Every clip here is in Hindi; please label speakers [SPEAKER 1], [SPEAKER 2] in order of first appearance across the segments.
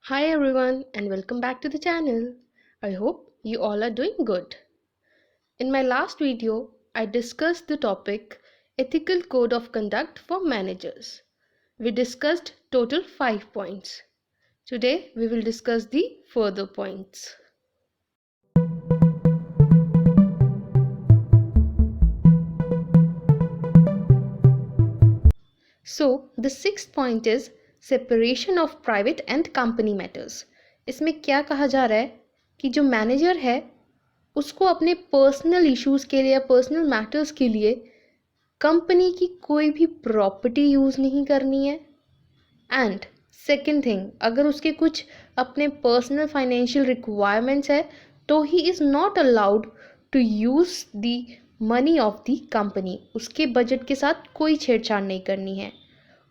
[SPEAKER 1] Hi everyone and welcome back to the channel. I hope you all are doing good. In my last video, I discussed the topic Ethical Code of Conduct for Managers. We discussed total 5 points. Today we will discuss the further points. So the sixth point is separation of private and company matters. इसमें क्या कहा जा रहा है कि जो मैनेजर है उसको अपने पर्सनल इश्यूज के लिए या पर्सनल मैटर्स के लिए कंपनी की कोई भी प्रॉपर्टी यूज़ नहीं करनी है। एंड सेकेंड थिंग, अगर उसके कुछ अपने पर्सनल फाइनेंशियल रिक्वायरमेंट्स है तो he is not allowed to use the money of the company. उसके बजट के साथ कोई छेड़छाड़ नहीं करनी है।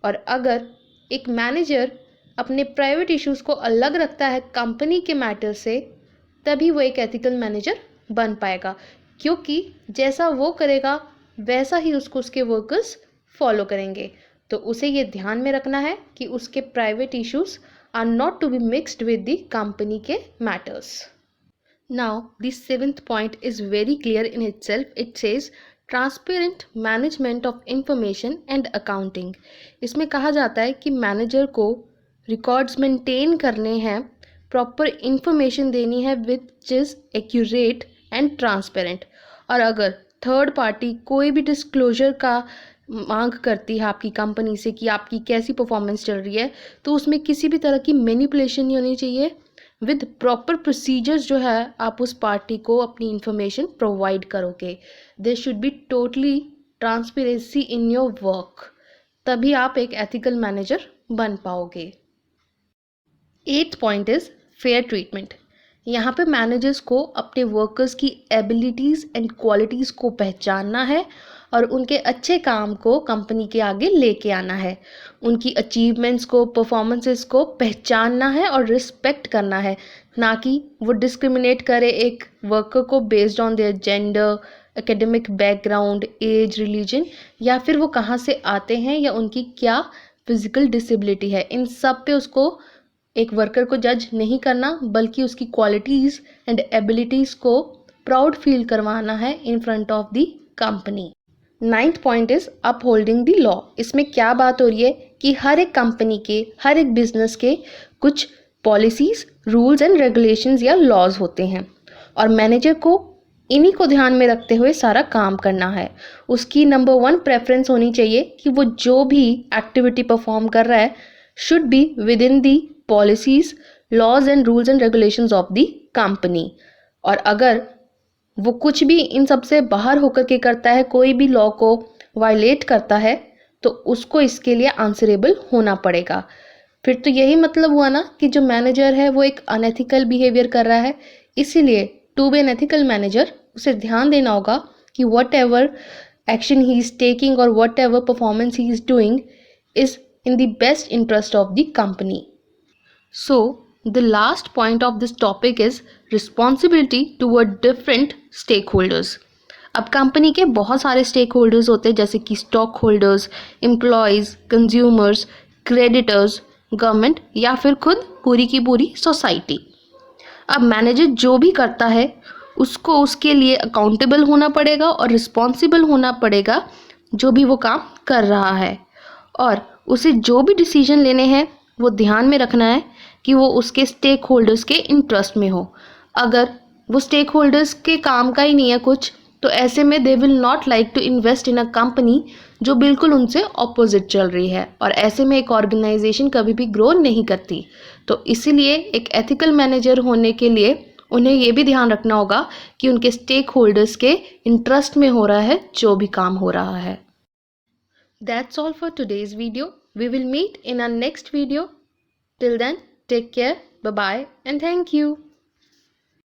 [SPEAKER 1] और अगर एक मैनेजर अपने प्राइवेट इश्यूज़ को अलग रखता है कंपनी के मैटर से, तभी वो एक एथिकल मैनेजर बन पाएगा, क्योंकि जैसा वो करेगा वैसा ही उसके वर्कर्स फॉलो करेंगे। तो उसे ये ध्यान में रखना है कि उसके private issues are not to be mixed with the company के matters. Now the seventh point is very clear in itself. It says transparent management of information and accounting. इसमें कहा जाता है कि मैनेजर को रिकॉर्ड्स मेंटेन करने हैं, प्रॉपर इंफॉर्मेशन देनी है which is accurate and transparent. और अगर थर्ड पार्टी कोई भी डिस्क्लोजर का मांग करती है आपकी कंपनी से कि आपकी कैसी परफॉर्मेंस चल रही है, तो उसमें किसी भी तरह की मैनिपुलेशन नहीं होनी चाहिए। विद प्रॉपर प्रोसीजर्स जो है आप उस पार्टी को अपनी इंफॉर्मेशन प्रोवाइड करोगे। There should be totally transparency in your work, तभी आप एक एथिकल मैनेजर बन पाओगे। Eighth point is fair treatment. यहाँ पे मैनेजर्स को अपने वर्कर्स की एबिलिटीज़ एंड क्वालिटीज़ को पहचानना है और उनके अच्छे काम को कंपनी के आगे लेके आना है। उनकी अचीवमेंट्स को, परफॉर्मेंसेस को पहचानना है और रिस्पेक्ट करना है, ना कि वो डिस्क्रिमिनेट करे एक वर्कर को based on their gender, academic background, age, religion, या फिर वो कहाँ से आते हैं या उनकी क्या फिजिकल डिसेबिलिटी है। इन सब पे उसको एक वर्कर को जज नहीं करना, बल्कि उसकी क्वालिटीज़ एंड एबिलिटीज़ को प्राउड फील करवाना है in front of the company. Ninth point is upholding the law. इसमें क्या बात हो रही है कि हर एक कंपनी के, हर एक बिजनेस के कुछ पॉलिसीज, रूल्स एंड रेगुलेशंस या लॉज होते हैं और मैनेजर को इन्हीं को ध्यान में रखते हुए सारा काम करना है। उसकी नंबर 1 प्रेफरेंस होनी चाहिए कि वो जो भी एक्टिविटी परफॉर्म कर रहा है should be within the policies, laws and rules and regulations of the company. और अगर वो कुछ भी इन सब से बाहर होकर के करता है, कोई भी लॉ को वायलेट करता है, तो उसको इसके लिए आंसरेबल होना पड़ेगा। फिर तो यही मतलब हुआ ना कि जो मैनेजर है वो एक अनएथिकल बिहेवियर कर रहा है। इसीलिए to be an ethical manager उसे ध्यान देना होगा कि whatever action he is taking और whatever performance he is doing is in the best interest of the company. So, the last point of this topic is responsibility toward different stakeholders. अब कंपनी के बहुत सारे स्टेक होल्डर्स होते हैं, जैसे कि stock holders, employees, consumers, creditors, government या फिर खुद पूरी की पूरी सोसाइटी। अब मैनेजर जो भी करता है उसको उसके लिए अकाउंटेबल होना पड़ेगा और रिस्पॉन्सिबल होना पड़ेगा जो भी वो काम कर रहा है। और उसे जो भी डिसीजन लेने हैं वो ध्यान में रखना है कि वो उसके स्टेक होल्डर्स के इंटरेस्ट में हो। अगर वो स्टेक होल्डर्स के काम का ही नहीं है कुछ, तो ऐसे में they will not like to invest in a company जो बिल्कुल उनसे ऑपोजिट चल रही है, और ऐसे में एक ऑर्गेनाइजेशन कभी भी ग्रो नहीं करती। तो इसीलिए एक एथिकल मैनेजर होने के लिए उन्हें ये भी ध्यान रखना होगा कि उनके स्टेक होल्डर्स के इंटरेस्ट में हो रहा है जो भी काम हो रहा है। That's all for today's video. We will meet in our next video. Till then, take care, bye bye, and thank you.